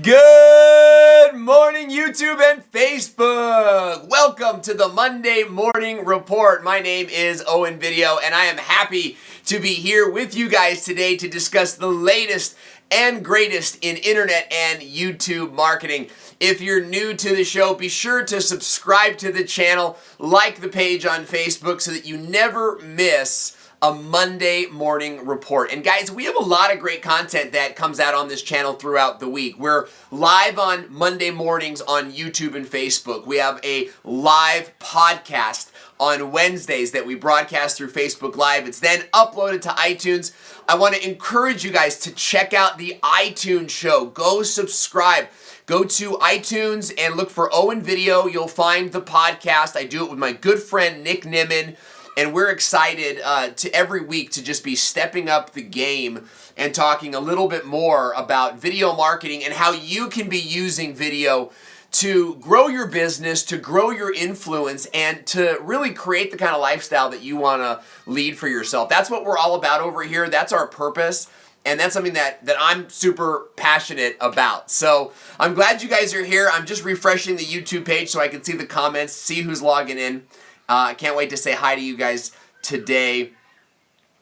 Good morning, YouTube and Facebook. Welcome to the Monday Morning Report. My name is Owen Video, and I am happy to be here with you guys today to discuss the latest and greatest in internet and YouTube marketing. If you're new to the show, be sure to subscribe to the channel, like the page on Facebook so that you never miss a Monday morning report. And guys, we have a lot of great content that comes out on this channel throughout the week. We're live on Monday mornings on YouTube and Facebook. We have a live podcast on Wednesdays that we broadcast through Facebook Live. It's then uploaded to iTunes. I want to encourage you guys to check out the iTunes show. Go subscribe. Go to iTunes and look for Owen Video. You'll find the podcast. I do it with my good friend Nick Nimmin. And we're excited to every week to just be stepping up the game and talking a little bit more about video marketing and how you can be using video to grow your business, to grow your influence, and to really create the kind of lifestyle that you want to lead for yourself. That's what we're all about over here. That's our purpose. And that's something that I'm super passionate about. So I'm glad you guys are here. I'm just refreshing the YouTube page so I can see the comments, see who's logging in. I can't wait to say hi to you guys today.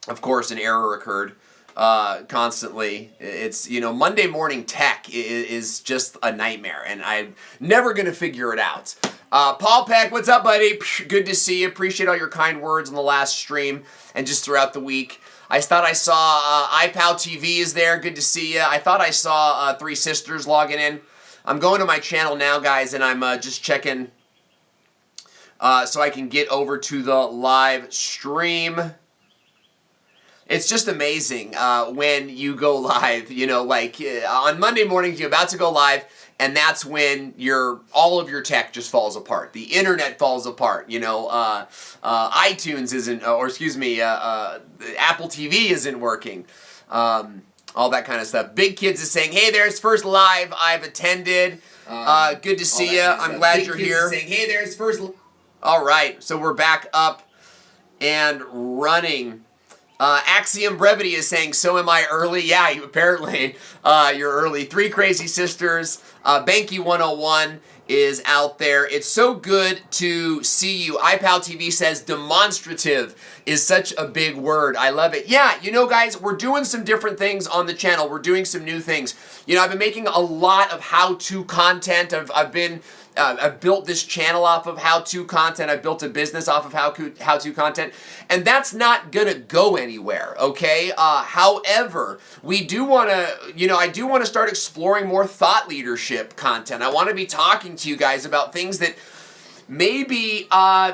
Of course, an error occurred constantly. It's, Monday morning tech is just a nightmare, and I'm never going to figure it out. Paul Peck, what's up, buddy? Good to see you. Appreciate all your kind words on the last stream and just throughout the week. I thought I saw iPal TV is there. Good to see you. I thought I saw Three Sisters logging in. I'm going to my channel now, guys, and I'm just checking so I can get over to the live stream. It's just amazing when you go live, on Monday mornings you're about to go live, and that's when all of your tech just falls apart. The internet falls apart, iTunes isn't, Apple TV isn't working. All that kind of stuff. Big Kids is saying, hey, there's first live I've attended. Good to see you. I'm glad you're here. Saying, hey, there's first. All right, so we're back up and running. Axiom Brevity is saying, so am I early? Yeah, apparently you're early. Three Crazy Sisters. Banky 101 is out there. It's so good to see you. iPal TV says demonstrative is such a big word. I love it. Yeah, guys, we're doing some different things on the channel. We're doing some new things. I've been making a lot of how-to content. I've built this channel off of how-to content. I've built a business off of how-to content. And that's not going to go anywhere, okay? However, we do want to, I do want to start exploring more thought leadership content. I want to be talking to you guys about things that maybe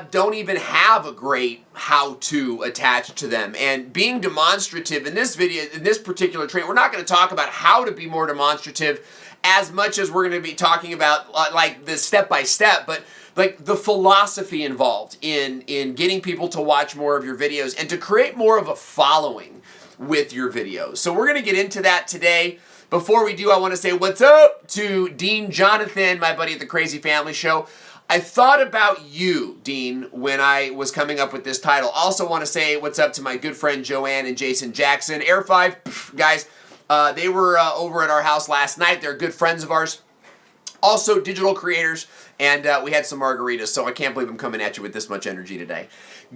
don't even have a great how-to attached to them. And being demonstrative in this video, in this particular training, we're not going to talk about how to be more demonstrative as much as we're going to be talking about like the step-by-step, but like the philosophy involved in getting people to watch more of your videos and to create more of a following with your videos. So we're going to get into that today. Before we do, I want to say what's up to Dean Jonathan, my buddy at the Crazy Family Show. I thought about you, Dean, when I was coming up with this title. Also want to say what's up to my good friend Joanne and Jason Jackson. Air 5, guys. They were over at our house last night. They're good friends of ours. Also digital creators, and we had some margaritas, so I can't believe I'm coming at you with this much energy today.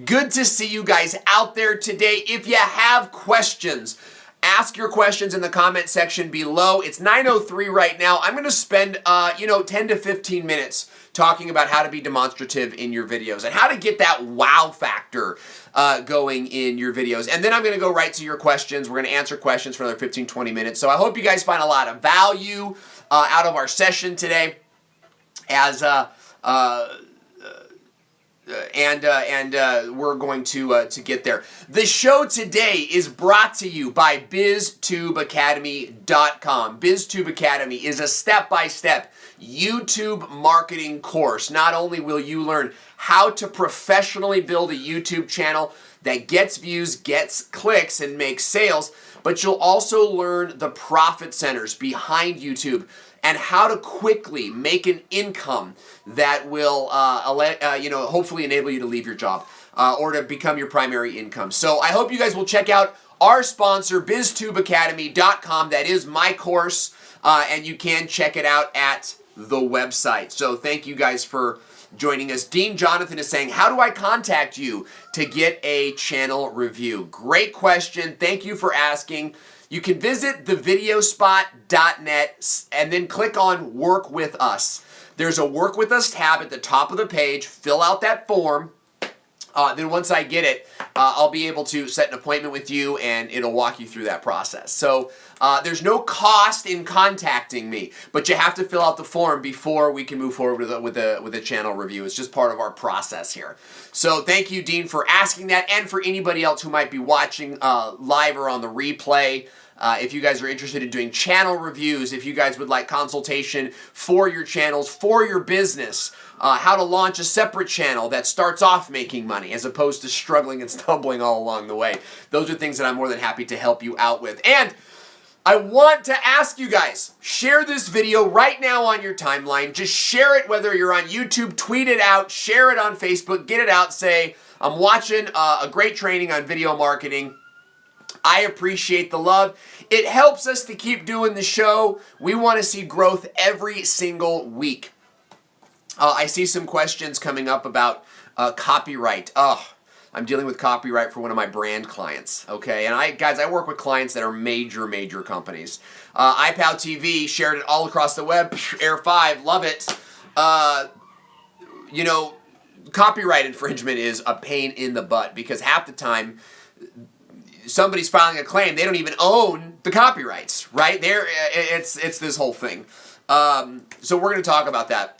Good to see you guys out there today. If you have questions, ask your questions in the comment section below. It's 9:03 right now. I'm going to spend, 10 to 15 minutes talking about how to be demonstrative in your videos and how to get that wow factor going in your videos. And then I'm going to go right to your questions. We're going to answer questions for another 15, 20 minutes. So I hope you guys find a lot of value out of our session today as we're going to get there. The show today is brought to you by BizTubeAcademy.com. BizTube Academy is a step-by-step YouTube marketing course. Not only will you learn how to professionally build a YouTube channel that gets views, gets clicks, and makes sales, but you'll also learn the profit centers behind YouTube and how to quickly make an income that will, hopefully enable you to leave your job or to become your primary income. So I hope you guys will check out our sponsor, biztubeacademy.com. That is my course, and you can check it out at the website. So thank you guys for joining us. Dean Jonathan is saying, how do I contact you to get a channel review? Great question. Thank you for asking. You can visit thevideospot.net and then click on Work With Us. There's a Work With Us tab at the top of the page. Fill out that form. Then once I get it, I'll be able to set an appointment with you, and it'll walk you through that process. So there's no cost in contacting me, but you have to fill out the form before we can move forward with a channel review. It's just part of our process here. So thank you, Dean, for asking that, and for anybody else who might be watching live or on the replay. If you guys are interested in doing channel reviews, if you guys would like consultation for your channels, for your business, how to launch a separate channel that starts off making money as opposed to struggling and stumbling all along the way. Those are things that I'm more than happy to help you out with. And I want to ask you guys, share this video right now on your timeline. Just share it, whether you're on YouTube, tweet it out, share it on Facebook, get it out, say, I'm watching a great training on video marketing. I appreciate the love. It helps us to keep doing the show. We want to see growth every single week. I see some questions coming up about copyright. I'm dealing with copyright for one of my brand clients, okay? And I work with clients that are major companies. iPow TV shared it all across the web. Air 5, love it. You know, copyright infringement is a pain in the butt because half the time somebody's filing a claim, they don't even own the copyrights, right? It's this whole thing. So we're going to talk about that.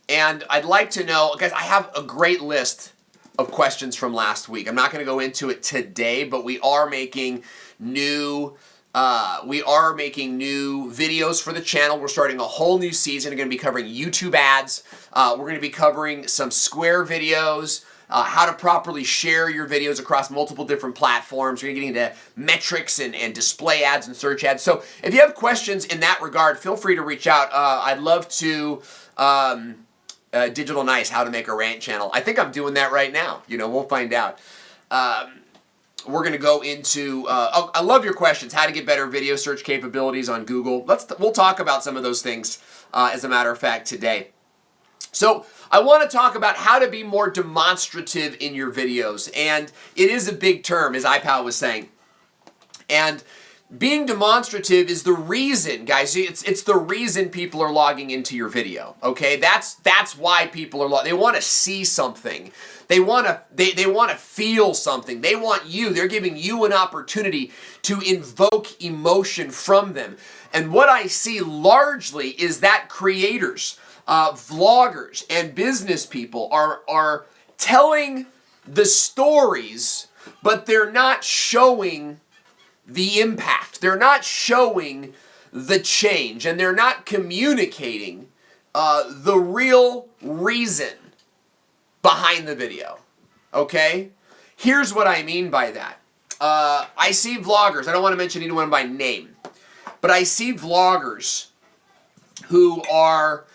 And I'd like to know, guys, I have a great list of questions from last week. I'm not going to go into it today, but we are making new videos for the channel. We're starting a whole new season. We're going to be covering YouTube ads. We're going to be covering some Square videos, how to properly share your videos across multiple different platforms. We're going to get into metrics and display ads and search ads. So if you have questions in that regard, feel free to reach out. I'd love to... Digital Nice, how to make a rant channel. I think I'm doing that right now. You know, we'll find out. We're going to go into, I love your questions. How to get better video search capabilities on Google. We'll talk about some of those things, as a matter of fact, today. So I want to talk about how to be more demonstrative in your videos. And it is a big term, as iPow was saying. And being demonstrative is the reason, guys, it's the reason people are logging into your video, okay? That's why people are they want to see something. They want to feel something. They want you. They're giving you an opportunity to invoke emotion from them. And what I see largely is that creators, vloggers, and business people are telling the stories, but they're not showing the impact. They're not showing the change, and they're not communicating the real reason behind the video, okay? Here's what I mean by that. I see vloggers, I don't want to mention anyone by name, but I see vloggers who are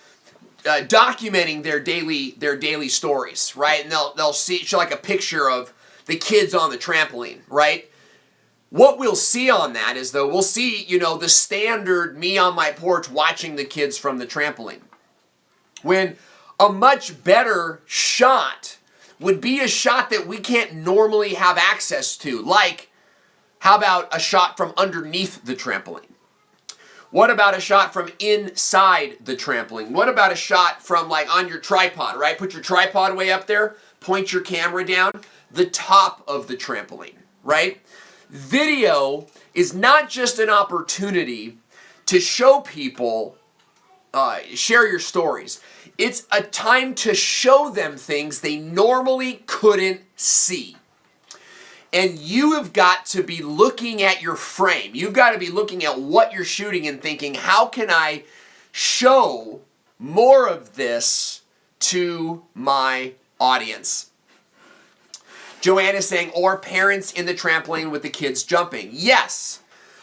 documenting their daily stories, right? And they'll show like a picture of the kids on the trampoline, right? What we'll see on that is, though, we'll see, you know, the standard me on my porch watching the kids from the trampoline. When a much better shot would be a shot that we can't normally have access to. Like, how about a shot from underneath the trampoline? What about a shot from inside the trampoline? What about a shot from, like, on your tripod, right? Put your tripod way up there, point your camera down, the top of the trampoline, right? Video is not just an opportunity to show people, share your stories. It's a time to show them things they normally couldn't see. And you have got to be looking at your frame. You've got to be looking at what you're shooting and thinking, how can I show more of this to my audience? Joanne is saying, or parents in the trampoline with the kids jumping. Yes,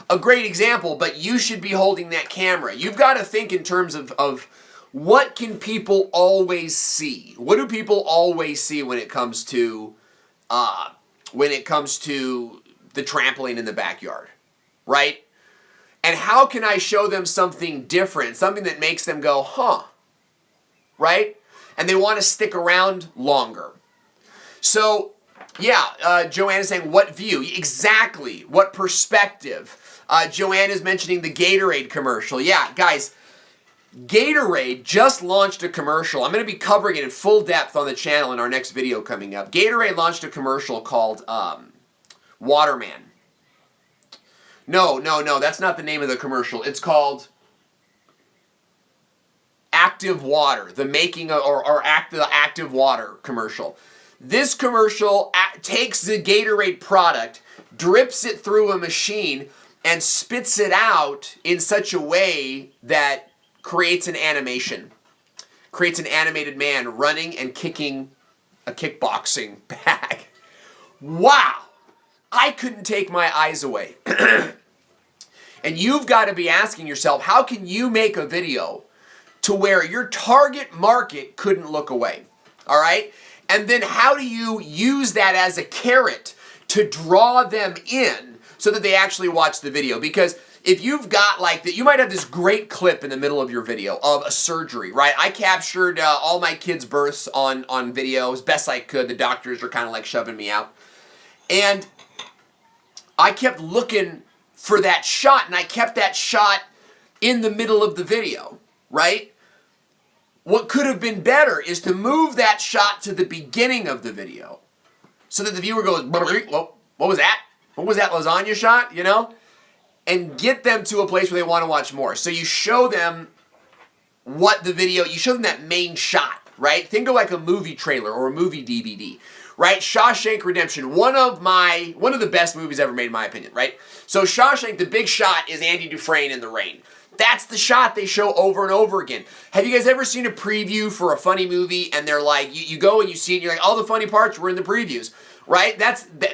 a great example, but you should be holding that camera. You've got to think in terms of what can people always see? What do people always see when it comes to the trampoline in the backyard, right? And how can I show them something different, something that makes them go, huh, right? And they want to stick around longer. So, yeah, Joanne is saying, what view? Exactly. What perspective? Joanne is mentioning the Gatorade commercial. Yeah, guys, Gatorade just launched a commercial. I'm going to be covering it in full depth on the channel in our next video coming up. Gatorade launched a commercial called Waterman. No, that's not the name of the commercial. It's called Active Water, the making of, the Active Water commercial. This commercial takes the Gatorade product, drips it through a machine, and spits it out in such a way that creates an animation. Creates an animated man running and kicking a kickboxing bag. Wow! I couldn't take my eyes away. And you've got to be asking yourself, how can you make a video to where your target market couldn't look away? All right? And then how do you use that as a carrot to draw them in so that they actually watch the video? Because if you've got like that, you might have this great clip in the middle of your video of a surgery, right? I captured all my kids' births on video as best I could. The doctors were kind of like shoving me out. And I kept looking for that shot, and I kept that shot in the middle of the video, right? What could have been better is to move that shot to the beginning of the video so that the viewer goes, well, what was that? What was that lasagna shot, you know? And get them to a place where they want to watch more. So you show them what the video, you show them that main shot, right? Think of like a movie trailer or a movie DVD, right? Shawshank Redemption, one of the best movies ever made in my opinion, right? So Shawshank, the big shot is Andy Dufresne in the rain. That's the shot they show over and over again. Have you guys ever seen a preview for a funny movie and they're like, you go and you see it and you're like, all the funny parts were in the previews, right?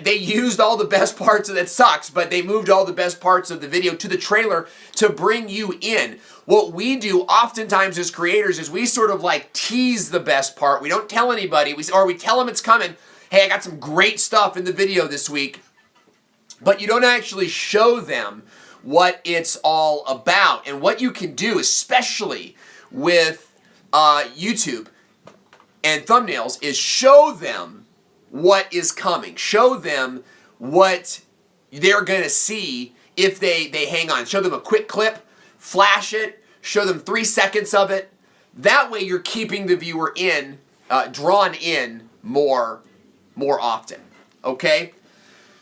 They used all the best parts of that sucks, but they moved all the best parts of the video to the trailer to bring you in. What we do oftentimes as creators is we sort of like tease the best part. We don't tell anybody, or we tell them it's coming. Hey, I got some great stuff in the video this week. But you don't actually show them what it's all about. And what you can do, especially with YouTube and thumbnails, is show them what is coming. Show them what they're going to see if they hang on. Show them a quick clip, flash it, show them 3 seconds of it. That way you're keeping the viewer drawn in more often. Okay?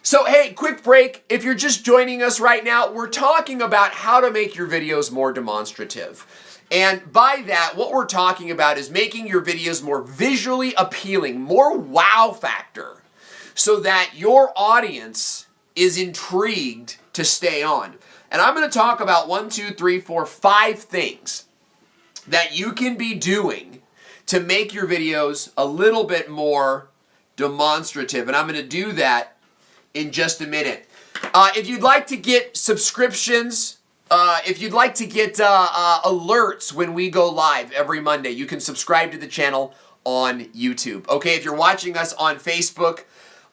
So, hey, quick break. If you're just joining us right now, we're talking about how to make your videos more demonstrative. And by that, what we're talking about is making your videos more visually appealing, more wow factor, so that your audience is intrigued to stay on. And I'm going to talk about 5 things that you can be doing to make your videos a little bit more demonstrative. And I'm going to do that in just a minute. If you'd like to get subscriptions, if you'd like to get alerts when we go live every Monday, you can subscribe to the channel on YouTube. Okay, if you're watching us on Facebook,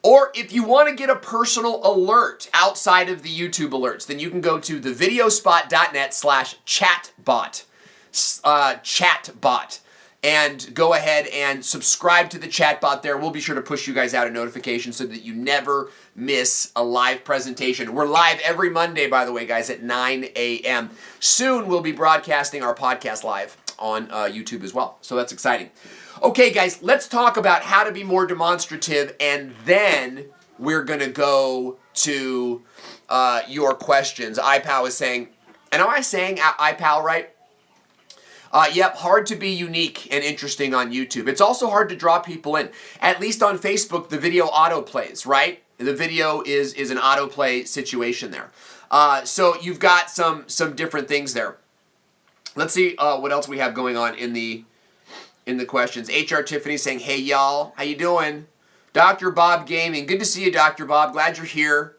or if you want to get a personal alert outside of the YouTube alerts, then you can go to thevideospot.net/chatbot. Chatbot. And go ahead and subscribe to the chatbot there. We'll be sure to push you guys out a notification so that you never miss a live presentation. We're live every Monday, by the way, guys, at 9 a.m. Soon we'll be broadcasting our podcast live on YouTube as well. So that's exciting. Okay, guys, let's talk about how to be more demonstrative, and then we're going to go to your questions. iPal is saying, and am I saying iPal right? Yep, hard to be unique and interesting on YouTube. It's also hard to draw people in. At least on Facebook, the video autoplays, right? The video is an autoplay situation there. So you've got some different things there. Let's see what else we have going on in the questions. HR Tiffany saying, hey y'all, how you doing? Dr. Bob Gaming, good to see you, Dr. Bob. Glad you're here.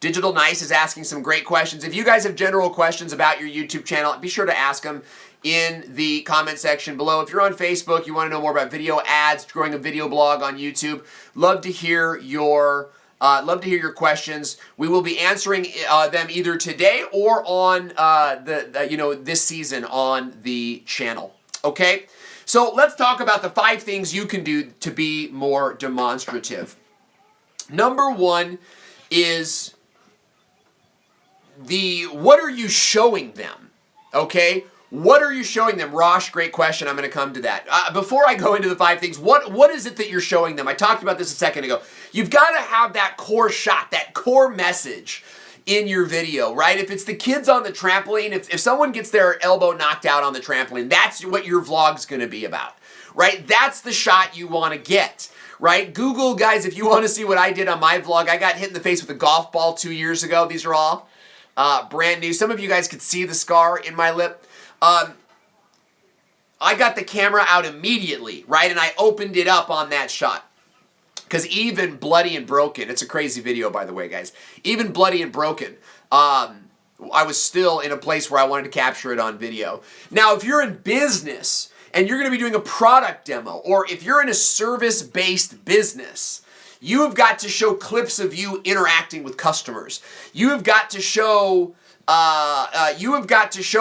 Digital Nice is asking some great questions. If you guys have general questions about your YouTube channel, be sure to ask them in the comment section below. If you're on Facebook, you want to know more about video ads, growing a video blog on YouTube, love to hear your Love to hear your questions. We will be answering them either today or on this season on the channel. Okay? So let's talk about the 5 things you can do to be more demonstrative. Number 1 is what are you showing them? Okay? What are you showing them? Rosh, great question. I'm going to come to that. Before I go into the 5 things, what is it that you're showing them? I talked about this a second ago. You've got to have that core shot, that core message in your video, right? If it's the kids on the trampoline, if someone gets their elbow knocked out on the trampoline, that's what your vlog's going to be about, right? That's the shot you want to get, right? Google, guys, if you want to see what I did on my vlog, I got hit in the face with a golf ball 2 years ago. These are all brand new. Some of you guys could see the scar in my lip. I got the camera out immediately, right? And I opened it up on that shot. Because even bloody and broken, it's a crazy video, by the way, guys. Even bloody and broken, I was still in a place where I wanted to capture it on video. Now, if you're in business and you're going to be doing a product demo, or if you're in a service-based business, you have got to show clips of you interacting with customers. You have got to show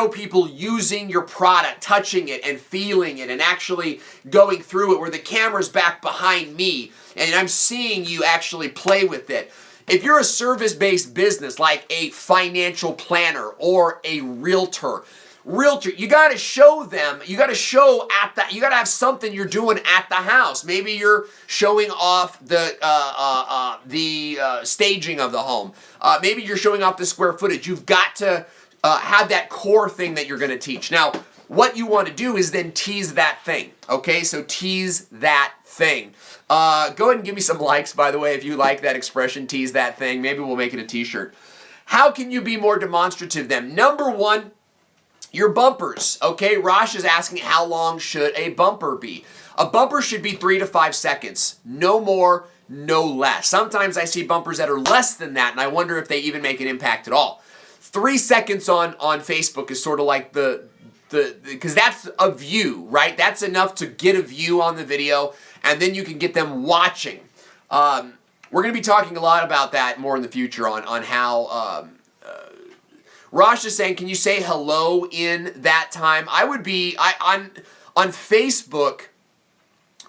people using your product, touching it and feeling it and actually going through it, where the camera's back behind me and I'm seeing you actually play with it. If you're a service-based business like a financial planner or a realtor, you got to show them, you got to have something you're doing at the house. Maybe you're showing off the staging of the home. Maybe you're showing off the square footage. You've got to have that core thing that you're going to teach. Now, what you want to do is then tease that thing. Okay, so tease that thing. Go ahead and give me some likes, by the way, if you like that expression, tease that thing. Maybe we'll make it a t-shirt. How can you be more demonstrative then? Number 1, your bumpers. Okay, Rosh is asking, how long should a bumper be? A bumper should be 3 to 5 seconds. No more, no less. Sometimes I see bumpers that are less than that, and I wonder if they even make an impact at all. 3 seconds on Facebook is sort of like because that's a view, right? That's enough to get a view on the video, and then you can get them watching. We're going to be talking a lot about that more in the future on how... Rosh is saying, can you say hello in that time? On Facebook,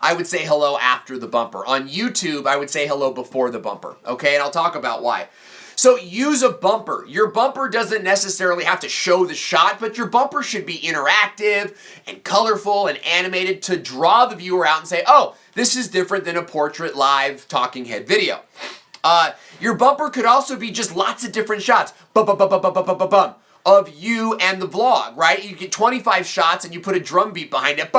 I would say hello after the bumper. On YouTube, I would say hello before the bumper. Okay, and I'll talk about why. So use a bumper. Your bumper doesn't necessarily have to show the shot, but your bumper should be interactive and colorful and animated to draw the viewer out and say, oh, this is different than a portrait live talking head video. Your bumper could also be just lots of different shots of you and the vlog, right? You get 25 shots and you put a drum beat behind it.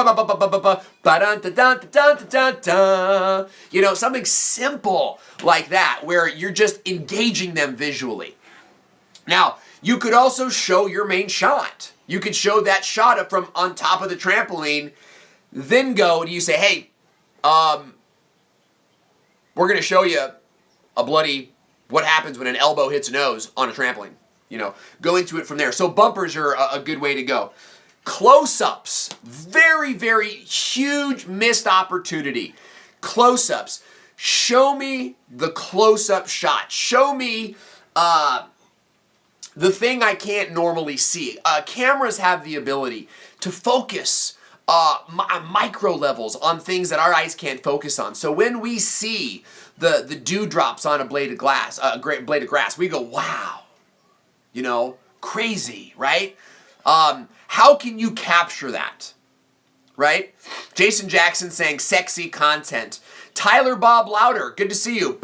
You know, something simple like that where you're just engaging them visually. Now, you could also show your main shot. You could show that shot up from on top of the trampoline, then go and you say, hey, we're going to show you what happens when an elbow hits a nose on a trampoline. You know, go into it from there. So bumpers are a good way to go. Close-ups, very, very huge missed opportunity. Close-ups. Show me the close-up shot. Show me the thing I can't normally see. Cameras have the ability to focus micro levels on things that our eyes can't focus on. So when we see the dewdrops on a blade of grass, we go, wow, you know, crazy, right? How can you capture that, right? Jason Jackson saying sexy content. Tyler Bob Louder, good to see you,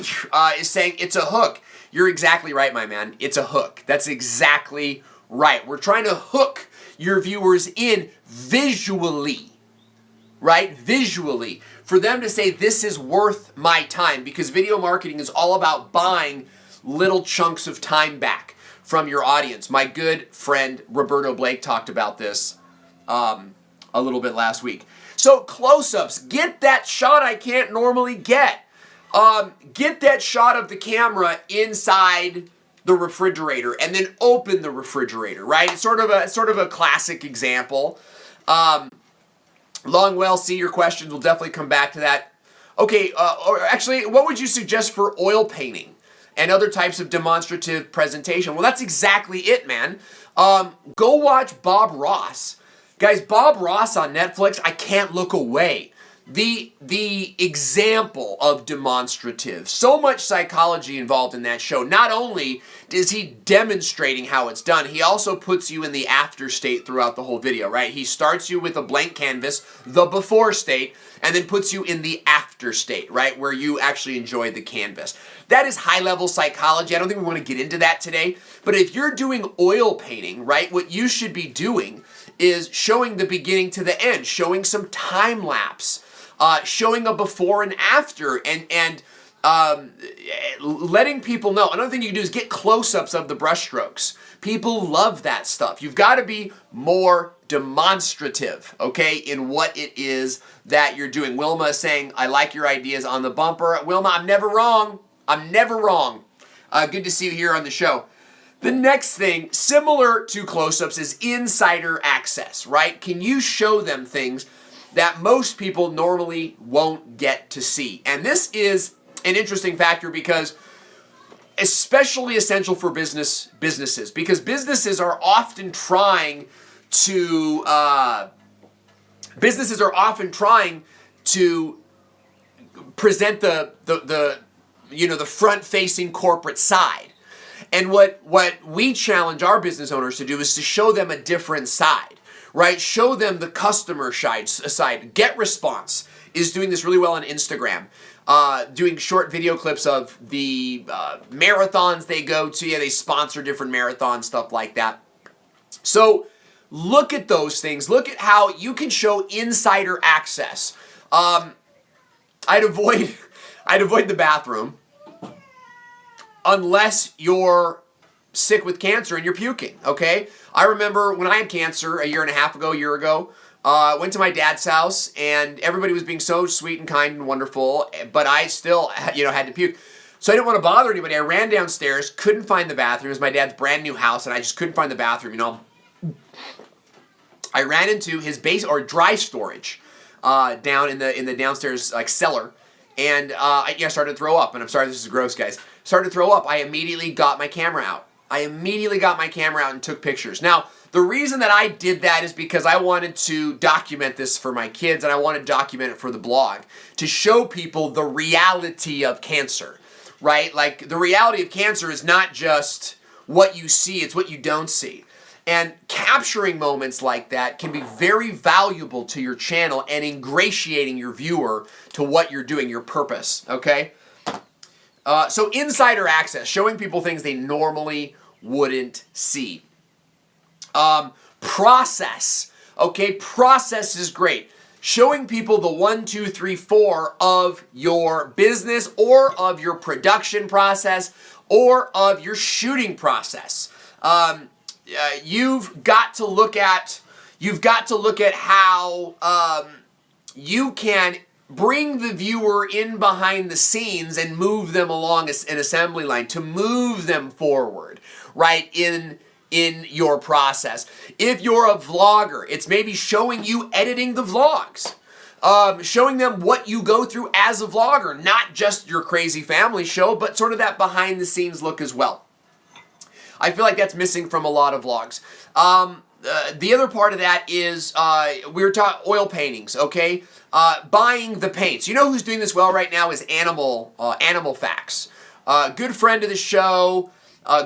is saying it's a hook. You're exactly right, my man. It's a hook. That's exactly right. We're trying to hook your viewers in visually, right? Visually. For them to say, this is worth my time, because video marketing is all about buying little chunks of time back from your audience. My good friend Roberto Blake talked about this a little bit last week. So close-ups, get that shot I can't normally get. Get that shot of the camera inside the refrigerator and then open the refrigerator, right? It's sort of a classic example. Longwell, see your questions. We'll definitely come back to that. Okay, or actually, what would you suggest for oil painting? and other types of demonstrative presentation. Well, that's exactly it, man. Go watch Bob Ross. Guys, Bob Ross on Netflix, I can't look away. The example of demonstrative. So much psychology involved in that show. Not only is he demonstrating how it's done, he also puts you in the after state throughout the whole video, right? He starts you with a blank canvas, the before state, and then puts you in the after state, right? Where you actually enjoy the canvas. That is high-level psychology. I don't think we want to get into that today. But if you're doing oil painting, right, what you should be doing is showing the beginning to the end, showing some time lapse, showing a before and after, and letting people know. Another thing you can do is get close-ups of the brushstrokes. People love that stuff. You've got to be more demonstrative, okay, in what it is that you're doing. Wilma is saying, I like your ideas on the bumper. Wilma, I'm never wrong. I'm never wrong. Good to see you here on the show. The next thing, similar to close-ups, is insider access, right? Can you show them things that most people normally won't get to see? And this is an interesting factor because especially essential for businesses, because businesses are often trying to present the front-facing corporate side. And what we challenge our business owners to do is to show them a different side, right? Show them the customer side. Get Response is doing this really well on Instagram, doing short video clips of the marathons they go to. Yeah, they sponsor different marathons, stuff like that. So look at those things. Look at how you can show insider access. I'd avoid the bathroom unless you're sick with cancer and you're puking, okay? I remember when I had cancer a year ago, I went to my dad's house and everybody was being so sweet and kind and wonderful, but I still, had to puke. So I didn't want to bother anybody. I ran downstairs, couldn't find the bathroom. It was my dad's brand new house and I just couldn't find the bathroom, I ran into his dry storage down in the downstairs cellar, and I started to throw up. And I'm sorry, this is gross, guys. Started to throw up. I immediately got my camera out. And took pictures. Now, the reason that I did that is because I wanted to document this for my kids, and I want to document it for the blog to show people the reality of cancer, right? Like, the reality of cancer is not just what you see, it's what you don't see. And capturing moments like that can be very valuable to your channel and ingratiating your viewer to what you're doing, your purpose, okay? So insider access, showing people things they normally wouldn't see. Process, okay? Process is great. Showing people the 1, 2, 3, 4 of your business or of your production process or of your shooting process. You've got to look at how you can bring the viewer in behind the scenes and move them along an assembly line, to move them forward, right, in your process. If you're a vlogger, it's maybe showing you editing the vlogs, showing them what you go through as a vlogger, not just your crazy family show, but sort of that behind the scenes look as well. I feel like that's missing from a lot of vlogs. The other part of that is we were taught oil paintings, okay? Buying the paints. You know who's doing this well right now is Animal Facts. Good friend of the show,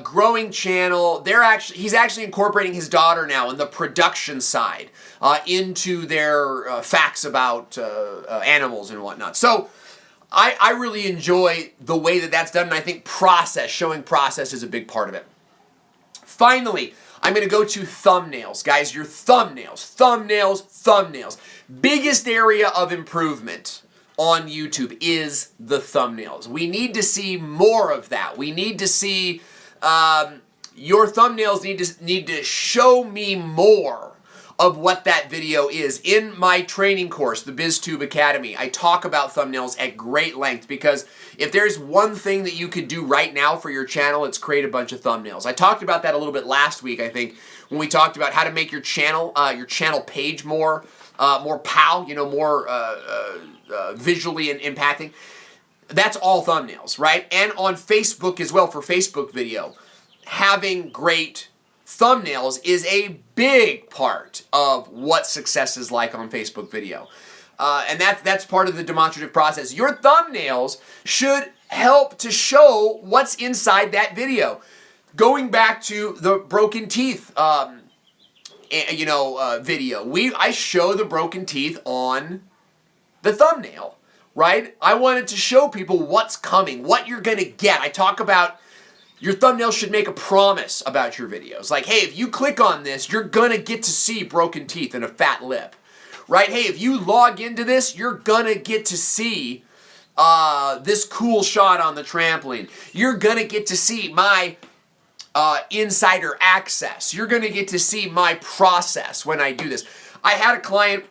growing channel. He's actually incorporating his daughter now in the production side into their facts about animals and whatnot. So I really enjoy the way that that's done, and I think showing process is a big part of it. Finally, I'm going to go to thumbnails. Guys, your thumbnails. Biggest area of improvement on YouTube is the thumbnails. We need to see more of that. We need to see, your thumbnails need to show me more of what that video is. In my training course, the BizTube Academy, I talk about thumbnails at great length because if there's one thing that you could do right now for your channel, it's create a bunch of thumbnails. I talked about that a little bit last week, I think, when we talked about how to make your channel page more more visually and impacting. That's all thumbnails, right? And on Facebook as well, for Facebook video, having great thumbnails is a big part of what success is like on Facebook video. And that's part of the demonstrative process. Your thumbnails should help to show what's inside that video. Going back to the broken teeth, video. I show the broken teeth on the thumbnail, right? I wanted to show people what's coming, what you're gonna get. I talk about your thumbnail should make a promise about your videos. Like, hey, if you click on this, you're gonna get to see broken teeth and a fat lip, right? Hey, if you log into this, you're gonna get to see this cool shot on the trampoline. You're gonna get to see my insider access. You're gonna get to see my process when I do this. I had a client,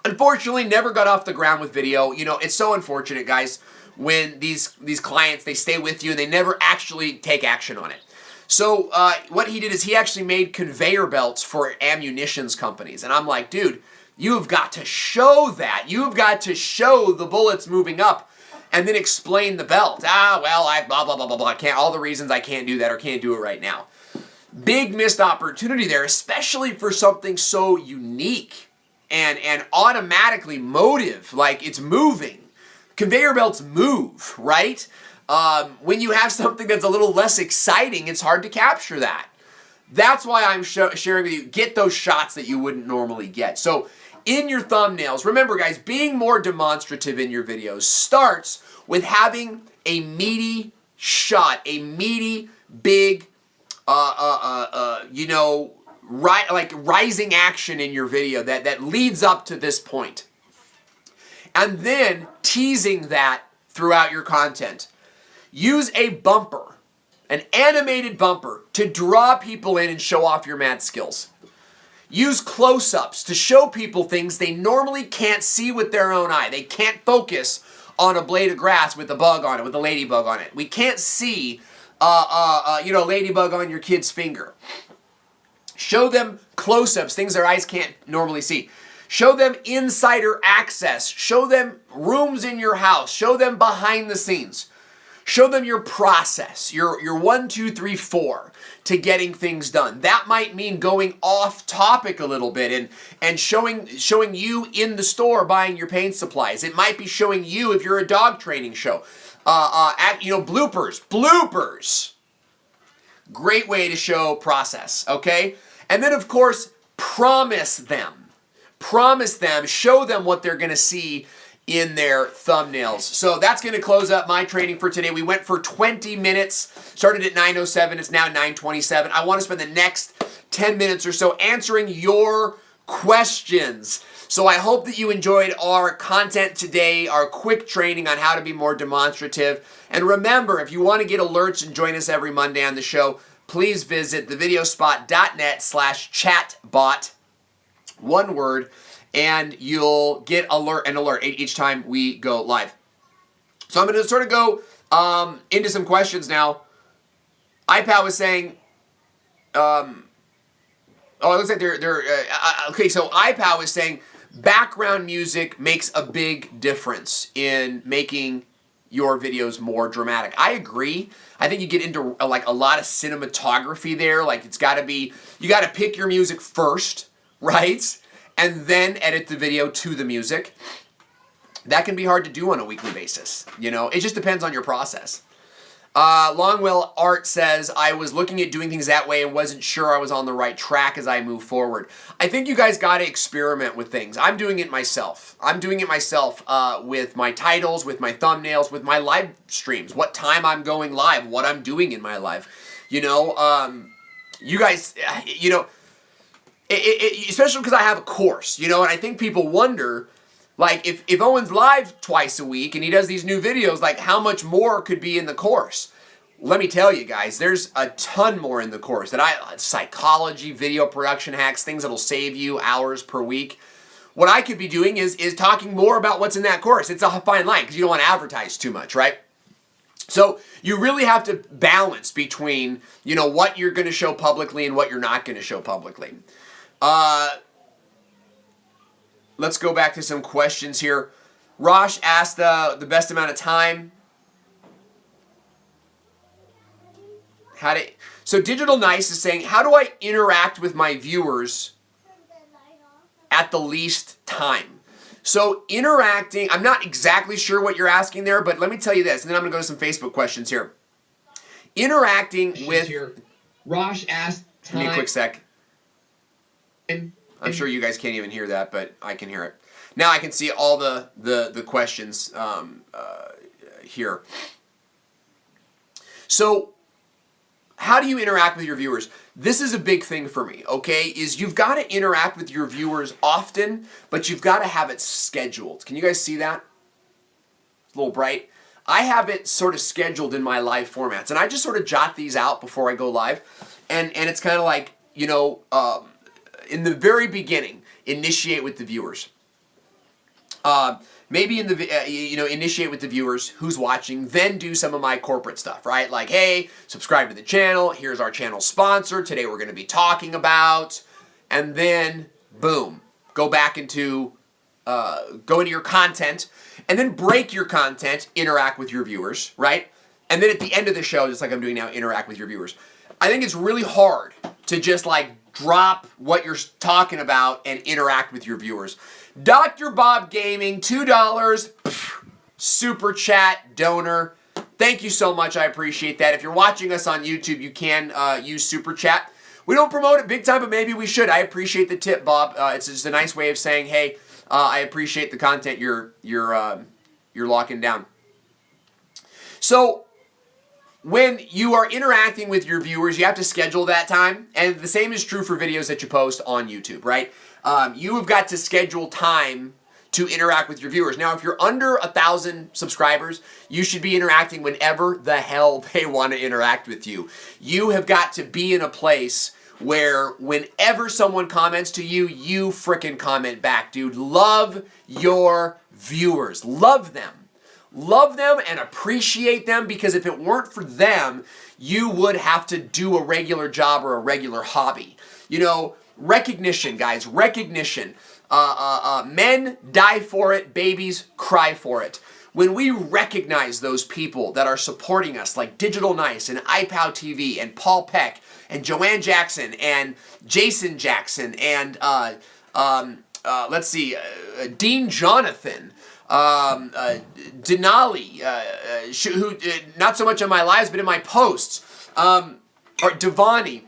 unfortunately, never got off the ground with video. You know, it's so unfortunate, guys, when these clients, they stay with you and they never actually take action on it. So what he did is he actually made conveyor belts for ammunitions companies. And I'm like, dude, you've got to show that. You've got to show the bullets moving up and then explain the belt. I blah, blah, blah, blah, blah. Can't, all the reasons I can't do that or can't do it right now. Big missed opportunity there, especially for something so unique and automatically motive, like it's moving. Conveyor belts move, right? When you have something that's a little less exciting, it's hard to capture that. That's why I'm sharing with you, get those shots that you wouldn't normally get. So in your thumbnails, remember guys, being more demonstrative in your videos starts with having a meaty shot, a meaty, big, rising action in your video that leads up to this point. And then teasing that throughout your content. Use a bumper, an animated bumper, to draw people in and show off your mad skills. Use close-ups to show people things they normally can't see with their own eye. They can't focus on a blade of grass with a bug on it, with a ladybug on it. We can't see, a ladybug on your kid's finger. Show them close-ups, things their eyes can't normally see. Show them insider access. Show them rooms in your house. Show them behind the scenes. Show them your process, your 1, 2, 3, 4 to getting things done. That might mean going off topic a little bit and showing you in the store buying your paint supplies. It might be showing you if you're a dog training show. Bloopers. Great way to show process, okay? And then of course, promise them. Show them what they're going to see in their thumbnails. So that's going to close up my training for today. We went for 20 minutes, started at 9:07, it's now 9:27. I want to spend the next 10 minutes or so answering your questions. So I hope that you enjoyed our content today, our quick training on how to be more demonstrative. And remember, if you want to get alerts and join us every Monday on the show, please visit thevideospot.net/chatbot. One word, and you'll get an alert each time we go live. So I'm going to sort of go into some questions now. iPad was saying, it looks like okay, so iPad was saying background music makes a big difference in making your videos more dramatic. I agree. I think you get into like a lot of cinematography there. Like it's got to be, you got to pick your music first, right? And then edit the video to the music. That can be hard to do on a weekly basis. You know, it just depends on your process. Longwell Art says, I was looking at doing things that way and wasn't sure I was on the right track as I move forward. I think you guys got to experiment with things. I'm doing it myself. With my titles, with my thumbnails, with my live streams, what time I'm going live, what I'm doing in my live. You know, you guys, you know, especially because I have a course, you know, and I think people wonder, like, if Owen's live twice a week and he does these new videos, like, how much more could be in the course? Let me tell you guys, there's a ton more in the course. Psychology, video production hacks, things that'll save you hours per week. What I could be doing is talking more about what's in that course. It's a fine line because you don't want to advertise too much, right? So you really have to balance between, you know, what you're going to show publicly and what you're not going to show publicly. Let's go back to some questions here. Rosh asked the best amount of time. So Digital Nice is saying, how do I interact with my viewers at the least time? So interacting, I'm not exactly sure what you're asking there, but let me tell you this, and then I'm going to go to some Facebook questions here. Interacting with... Rosh asked time. Give me a quick sec. I'm sure you guys can't even hear that, but I can hear it. Now I can see all the questions here. So, how do you interact with your viewers? This is a big thing for me, okay? Is you've got to interact with your viewers often, but you've got to have it scheduled. Can you guys see that? It's a little bright. I have it sort of scheduled in my live formats, and I just sort of jot these out before I go live. And it's kind of like, you know, in the very beginning, initiate with the viewers. Maybe in the initiate with the viewers who's watching, then do some of my corporate stuff, right? Like, hey, subscribe to the channel. Here's our channel sponsor. Today we're going to be talking about, and then boom, go into your content, and then break your content, interact with your viewers, right? And then at the end of the show, just like I'm doing now, interact with your viewers. I think it's really hard to just like drop what you're talking about and interact with your viewers. Dr. Bob Gaming, $2, super chat donor. Thank you so much. I appreciate that. If you're watching us on YouTube, you can use super chat. We don't promote it big time, but maybe we should. I appreciate the tip, Bob. It's just a nice way of saying, hey, I appreciate the content you're locking down. So when you are interacting with your viewers, you have to schedule that time, and the same is true for videos that you post on YouTube, right? You have got to schedule time to interact with your viewers. Now, if you're under 1,000 subscribers, you should be interacting whenever the hell they want to interact with you. You have got to be in a place where whenever someone comments to you, you frickin' comment back, dude. Love your viewers. Love them. Love them and appreciate them, because if it weren't for them, you would have to do a regular job or a regular hobby. You know, recognition, guys, recognition. Men die for it, babies cry for it. When we recognize those people that are supporting us, like Digital Nice and iPow TV and Paul Peck and Joanne Jackson and Jason Jackson and let's see, Dean Jonathan, Denali, who not so much on my lives but in my posts, or Devani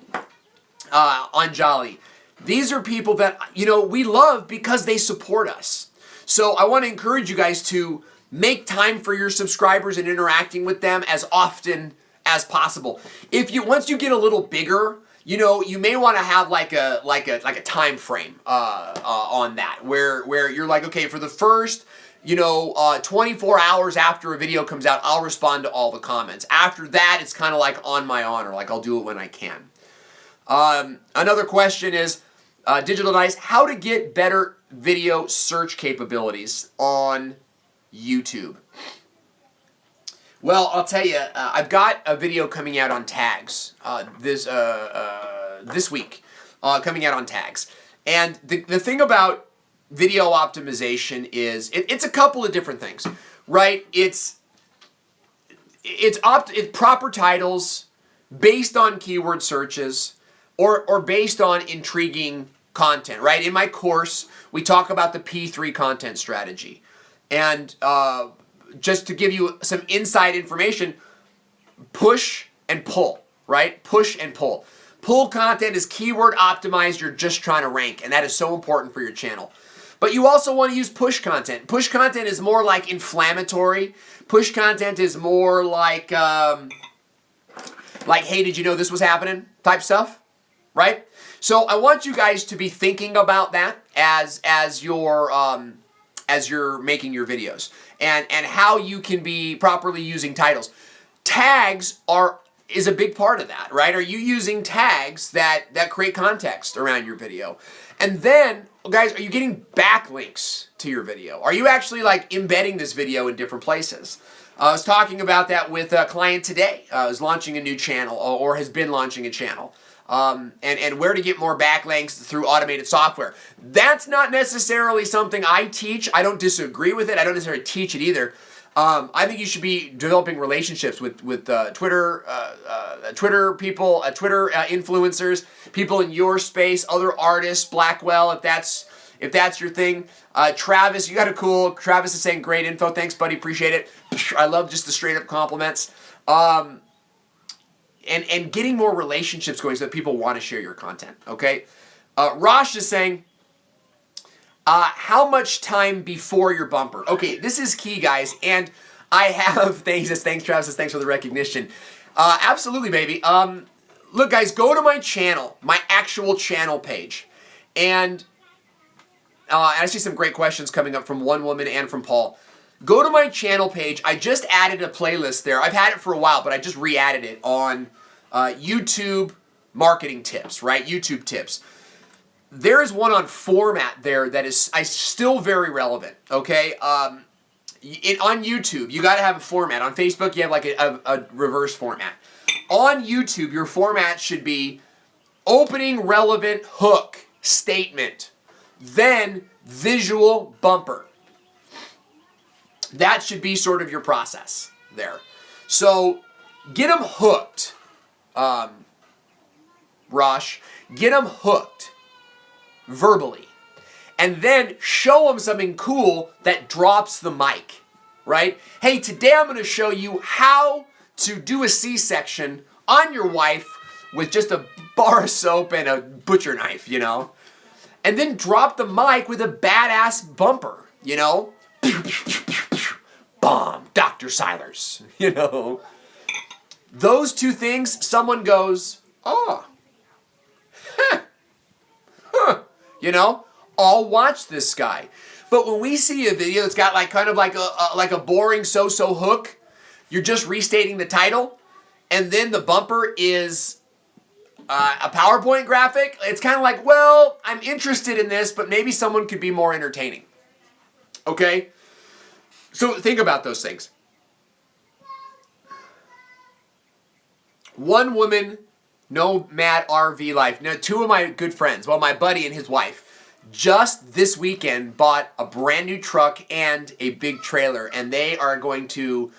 Anjali. These are people that, you know, we love because they support us. So I want to encourage you guys to make time for your subscribers and interacting with them as often as possible. Once you get a little bigger, you know, you may want to have like a time frame on that, where you're like, okay, for the first 24 hours after a video comes out, I'll respond to all the comments. After that, it's kind of like on my honor, like I'll do it when I can. Another question is, Digital Nice, how to get better video search capabilities on YouTube. Well, I'll tell you, I've got a video coming out on tags this week, coming out on tags. And the thing about video optimization is it's a couple of different things, right? It's proper titles based on keyword searches or based on intriguing content, right? In my course, we talk about the P3 content strategy. And just to give you some inside information, push and pull, right? Push and pull. Pull content is keyword optimized. You're just trying to rank, and that is so important for your channel. But you also want to use push content. Push content is more like inflammatory. Push content is more like hey, did you know this was happening? Type stuff, right? So I want you guys to be thinking about that as you're making your videos, and how you can be properly using titles. Tags is a big part of that, right? Are you using tags that create context around your video? And then, guys, are you getting backlinks to your video? Are you actually like embedding this video in different places? I was talking about that with a client today. Is launching a new channel or has been launching a channel. and where to get more backlinks through automated software. That's not necessarily something I teach. I don't disagree with it. I don't necessarily teach it either. I think you should be developing relationships with Twitter people, Twitter influencers, people in your space, other artists, Blackwell, if that's your thing. Travis, you got a cool. Travis is saying great info. Thanks, buddy. Appreciate it. I love just the straight up compliments. And getting more relationships going so that people want to share your content. Okay. Rosh is saying, how much time before your bumper? Okay, this is key, guys. And I have thanks, Travis. Thanks for the recognition. Absolutely, baby. Look, guys, go to my channel, my actual channel page, and I see some great questions coming up from one woman and from Paul. Go to my channel page. I just added a playlist there. I've had it for a while, but I just re-added it on YouTube marketing tips, right? YouTube tips. There is one on format there that is still very relevant, okay? On YouTube, you got to have a format. On Facebook, you have like a reverse format. On YouTube, your format should be opening relevant hook statement, then visual bumper. That should be sort of your process there. So get them hooked, Rosh. Get them hooked verbally. And then show them something cool that drops the mic, right? Hey, today I'm going to show you how to do a C-section on your wife with just a bar of soap and a butcher knife, you know? And then drop the mic with a badass bumper, you know? Bomb, Dr. Silers, you know? Those two things, someone goes, oh, huh, huh, you know? I'll watch this guy. But when we see a video that's got like kind of like a boring so-so hook, you're just restating the title, and then the bumper is a PowerPoint graphic, it's kind of like, well, I'm interested in this, but maybe someone could be more entertaining. Okay? So think about those things. One woman, nomad RV life. Now, two of my good friends, well, my buddy and his wife, just this weekend bought a brand new truck and a big trailer, and they are going to,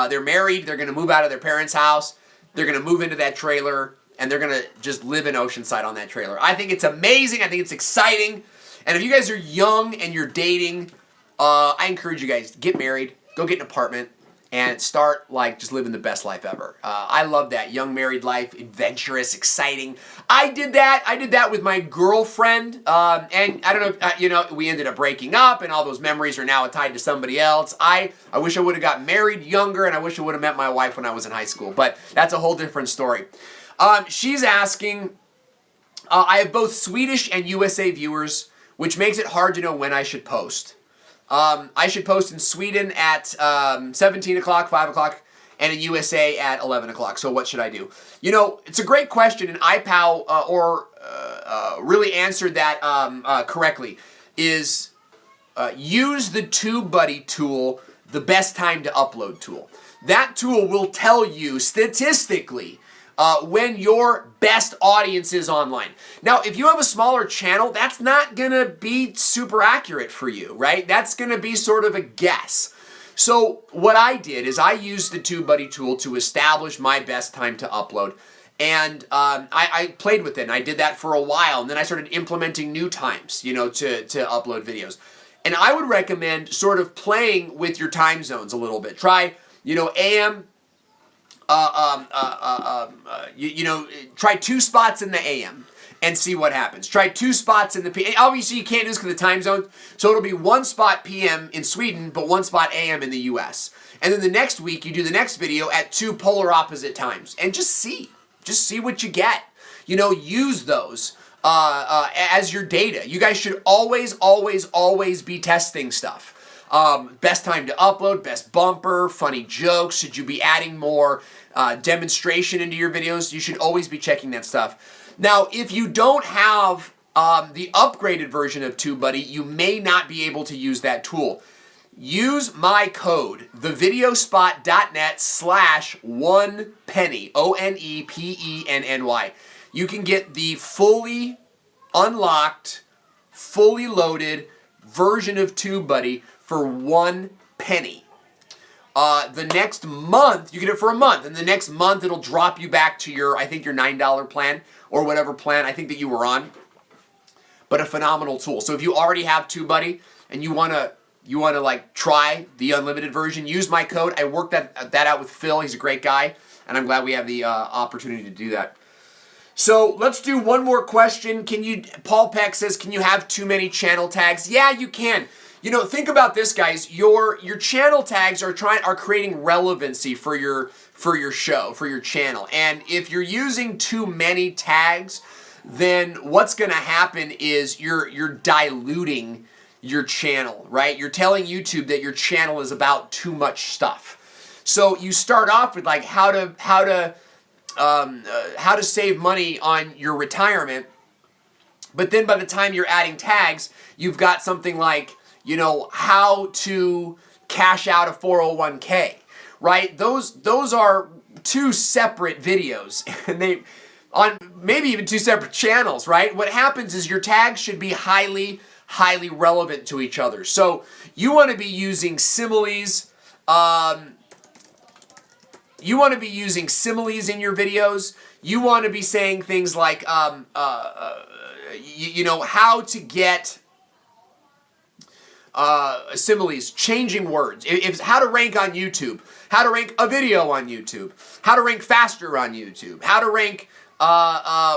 they're married, they're going to move out of their parents' house, they're going to move into that trailer, and they're going to just live in Oceanside on that trailer. I think it's amazing, I think it's exciting, and if you guys are young and you're dating, I encourage you guys, get married, go get an apartment, and start like just living the best life ever. I love that young married life, adventurous, exciting. I did that with my girlfriend, and I don't know, you know, we ended up breaking up, and all those memories are now tied to somebody else. I wish I would have got married younger, and I wish I would have met my wife when I was in high school, but that's a whole different story. She's asking, I have both Swedish and USA viewers, which makes it hard to know when I should post. I should post in Sweden at 17 o'clock, 5 o'clock, and in USA at 11 o'clock. So what should I do? You know, it's a great question, and iPow really answered that correctly, is use the TubeBuddy tool, the best time to upload tool. That tool will tell you statistically when your best audience is online. Now, if you have a smaller channel, that's not going to be super accurate for you, right? That's going to be sort of a guess. So what I did is I used the TubeBuddy tool to establish my best time to upload. And I played with it, and I did that for a while. And then I started implementing new times, you know, to upload videos. And I would recommend sort of playing with your time zones a little bit. Try, you know, AM, try 2 spots in the AM and see what happens. Try 2 spots in the PM. Obviously, you can't do this because of the time zone, so it'll be 1 spot PM in Sweden, but 1 spot AM in the US. And then the next week, you do the next video at 2 polar opposite times, and just see what you get. You know, use those as your data. You guys should always be testing stuff. Best time to upload, best bumper, funny jokes. Should you be adding more demonstration into your videos? You should always be checking that stuff. Now, if you don't have the upgraded version of TubeBuddy, you may not be able to use that tool. Use my code, thevideospot.net/1penny, ONEPENNY. you can get the fully unlocked, fully loaded version of TubeBuddy for 1 penny. The next month, you get it for a month, and the next month it'll drop you back to your, I think your $9 plan, or whatever plan I think that you were on. But a phenomenal tool. So if you already have TubeBuddy and you wanna like try the unlimited version, use my code. I worked that out with Phil. He's a great guy, and I'm glad we have the opportunity to do that. So let's do one more question. Paul Peck says, can you have too many channel tags? Yeah, you can. You know, think about this, guys. Your channel tags are creating relevancy for your show, for your channel. And if you're using too many tags, then what's going to happen is you're diluting your channel, right? You're telling YouTube that your channel is about too much stuff. So you start off with like how to save money on your retirement, but then by the time you're adding tags, you've got something like, you know, how to cash out a 401k, right? Those are two separate videos, and they on maybe even two separate channels, right? What happens is your tags should be highly relevant to each other. So you want to be using similes. You want to be using similes in your videos. You want to be saying things like, you know, how to get similes, changing words. If how to rank on YouTube, how to rank a video on YouTube, how to rank faster on YouTube, how to rank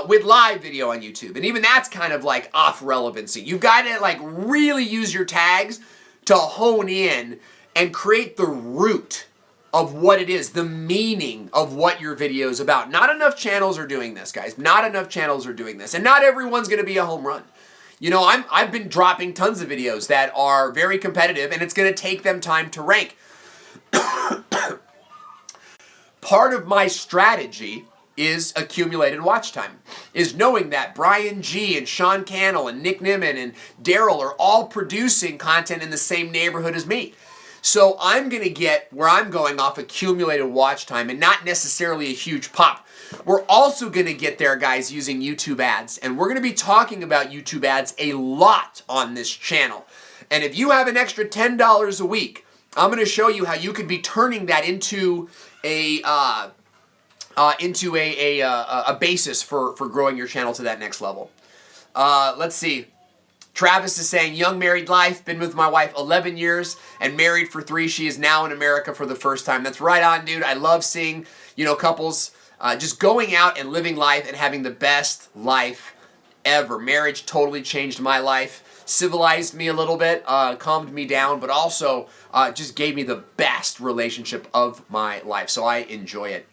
with live video on YouTube. And even that's kind of like off relevancy. You've got to like really use your tags to hone in and create the root of what it is, the meaning of what your video is about. Not enough channels are doing this, guys. Not enough channels are doing this. And not everyone's going to be a home run. You know, I've been dropping tons of videos that are very competitive, and it's going to take them time to rank. Part of my strategy is accumulated watch time, is knowing that Brian G. and Sean Cannell and Nick Nimmin and Daryl are all producing content in the same neighborhood as me. So I'm going to get where I'm going off accumulated watch time and not necessarily a huge pop. We're also going to get there, guys, using YouTube ads. And we're going to be talking about YouTube ads a lot on this channel. And if you have an extra $10 a week, I'm going to show you how you could be turning that into a basis for growing your channel to that next level. Let's see. Travis is saying, young married life, been with my wife 11 years and married for 3. She is now in America for the first time. That's right on, dude. I love seeing, you know, couples just going out and living life and having the best life ever. Marriage totally changed my life, civilized me a little bit, calmed me down, but also just gave me the best relationship of my life. So I enjoy it.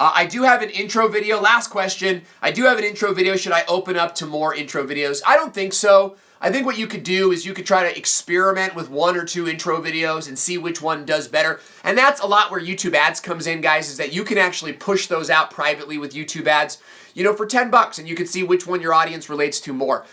I do have an intro video. Last question. I do have an intro video. Should I open up to more intro videos? I don't think so. I think what you could do is you could try to experiment with 1 or 2 intro videos and see which one does better. And that's a lot where YouTube ads comes in, guys, is that you can actually push those out privately with YouTube ads, you know, for $10, and you can see which one your audience relates to more.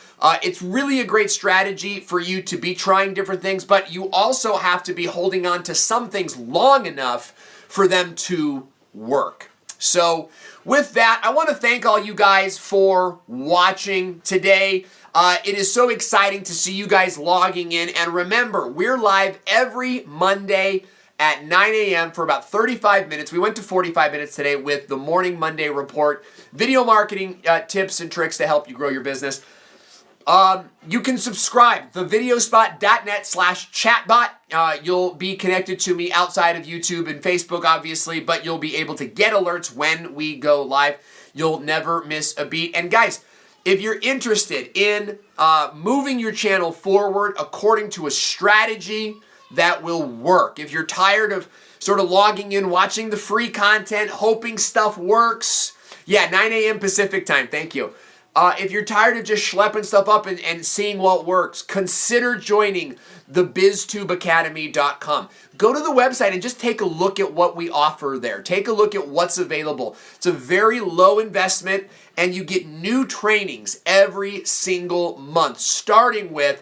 It's really a great strategy for you to be trying different things, but you also have to be holding on to some things long enough for them to work. So with that, I want to thank all you guys for watching today. It is so exciting to see you guys logging in. And remember, we're live every Monday at 9 a.m. for about 35 minutes. We went to 45 minutes today with the Morning Monday Report, video marketing tips and tricks to help you grow your business. You can subscribe, thevideospot.net/chatbot. You'll be connected to me outside of YouTube and Facebook, obviously, but you'll be able to get alerts when we go live. You'll never miss a beat. And guys, if you're interested in moving your channel forward according to a strategy that will work, if you're tired of sort of logging in, watching the free content, hoping stuff works, yeah, 9 a.m. Pacific time, thank you. If you're tired of just schlepping stuff up and seeing what works, consider joining thebiztubeacademy.com. Go to the website and just take a look at what we offer there. Take a look at what's available. It's a very low investment, and you get new trainings every single month, starting with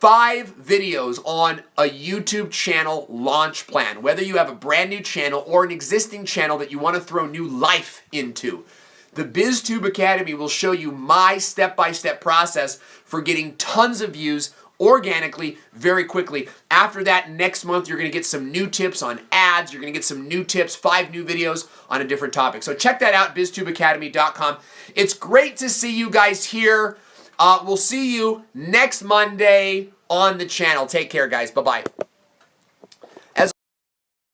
5 videos on a YouTube channel launch plan. Whether you have a brand new channel or an existing channel that you want to throw new life into, the BizTube Academy will show you my step-by-step process for getting tons of views organically very quickly. After that, next month, you're going to get some new tips on ads. You're going to get some new tips, 5 new videos on a different topic. So check that out, biztubeacademy.com. It's great to see you guys here. We'll see you next Monday on the channel. Take care, guys. Bye-bye.